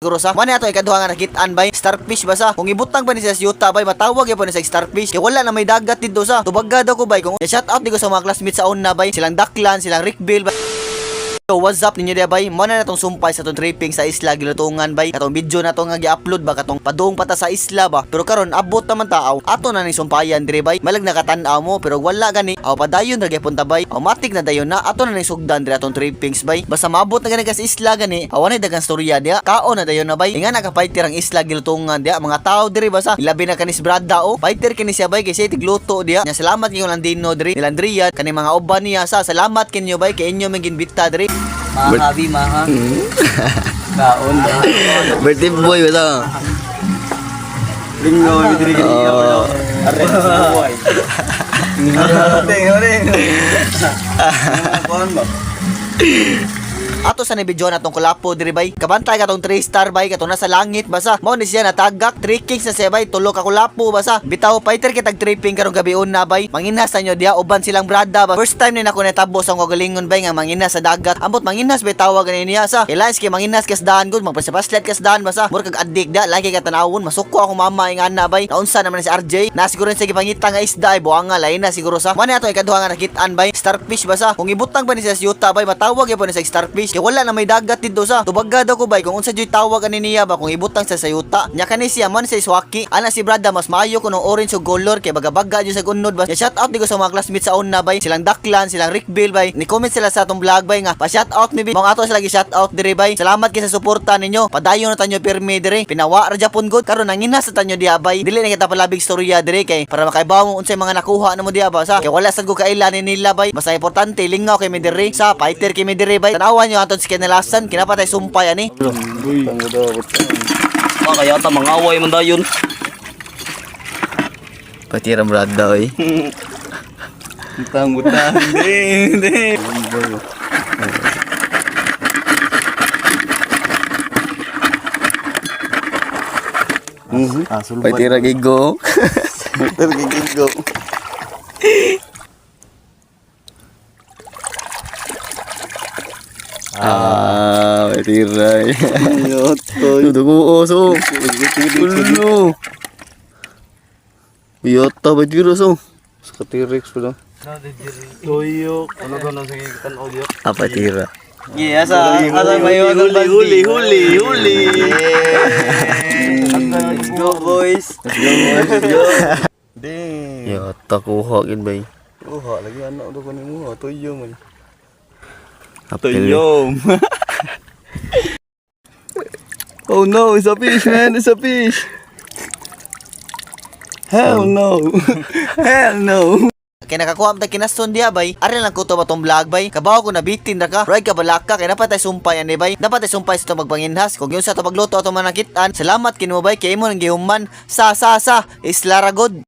siguro sa wala ato ikaduha nga nakitaan bay starfish ba sa kung ibutang ba ni sa yuta bay matawag gyapon ni sa starfish kay wala na may dagat dito sa tubagad ako bay kung shout out di ko sa mga classmates sa una bay silang Daklan silang Rickville bay. So what's up ninyo dia bay? Mo na natong sumpay sa tong tripping sa isla gilutungan bay. Katong video na to nga gi-upload ba katong padung pata sa isla ba. Pero karon abot naman taaw. Ato na ning sumpayan dire bay. Malag nakatan-aw mo pero wala gani. Aw padayon ra gyapon ta bay. Matik na dayon na ato na ning sugdan dire atong trippings bay. Basta maabot na gani ka sa isla gani. Awan na dagang storya dia. Kaon na dayon na bay. Inga nakafighter ang isla gilutungan dia. Mga tao dire basa. Ilabi na kanis brada o. Fighter kini siya bay kay siya tigluto dia. Nya salamat kinyo landino dire. Nilandriya kani mga uban niya sa. Salamat kinyo bay kay inyo man ginbita dire. Mahabi, maha. Kaon. Birthday boy ba Lingo, bidiri gini. Arre, boy. Ning. Kaon ba? Ato sa nibidyo na tong kulapo diri bay. Kabantay ka tong 3-star bay katong nasa langit basa. Mao ni siya natagak 3 kings na siya bay. Tulo ka kulapo basa. Bitaw fighter kitag tripping karong gabion na bay. Manginas nyo dia uban silang brada ba. First time ni nako natabo sa kagalingon bay nga manginas sa dagat. Ambot manginas bay tawag ani niya sa. Kailangan kay manginas kas daan gud magpasapaslet kas daan basa. Mur kag addict da lagi ka tanawon masuko ako mama ing ana bay. Naunsa naman si RJ. Na siguro sa gipangita nga isda ay buanga lain na siguro sa. Mani ato ikaduha nga nakitaan bay. Starfish basa. Kung ibutang ba ni sa yuta bay matawag gyapon ni sa starfish. Kay wala na may dagat dito sa tubagad ako bay kung unsa joy tawag ani niya ba kung ibutang sa sayuta nya kani siya man sa swaki ana si brada mas maayo kuno orange ug color kay baga-baga jud sa unod ba shout out digo sa mga classmates sa una bay silang Daklan silang Rickville bay ni comment sila sa atong vlog bay nga pa shout out mi mga ato sila gi shout out dire bay salamat kay sa suporta ninyo padayon na tanyo pirmi dire pinawa ra japon gud karon nanginas sa tanyo diha bay dili na kita palabig storya dire kay para makaibaw mo unsay mga nakuha namo diha ba sa kay wala sad ko kailan ni nila bay basta importante lingaw kay mi dire sa fighter kay mi dire bay tanawan nyo aton nalasan kinapatay sumpay ani. Uy. Kaya ta mangaway man dayon. Patiram brada oy. Utang-utang ding. Patira gigo. Tergigigo. Patira. Ayot, toy. Dugo oso. Ulo. Biyota patira so. Sa T-Rex pala. Toyok. Ano ka nang sige kan audio? Patira. Yeah, asa mayo huli. Let's go boys. Ding. Yata kuha gid bay. Lagi anak do kan mo, toyo man. Toyom. Oh no, it's a fish, man. It's a fish. Hell no. Hell no. Kaya nakakuha ta kinaston diha bay. Ari lang ko to ba tong vlog bay. Kabaw ko na bitin ra ka. Roy ka balaka kay dapat tay sumpay ani bay. Dapat tay sumpay sa to magpanginhas. Kung yun sa to pagluto ato man nakitaan. Salamat kinmo bay kay imo nang gihuman sa Isla Ragod.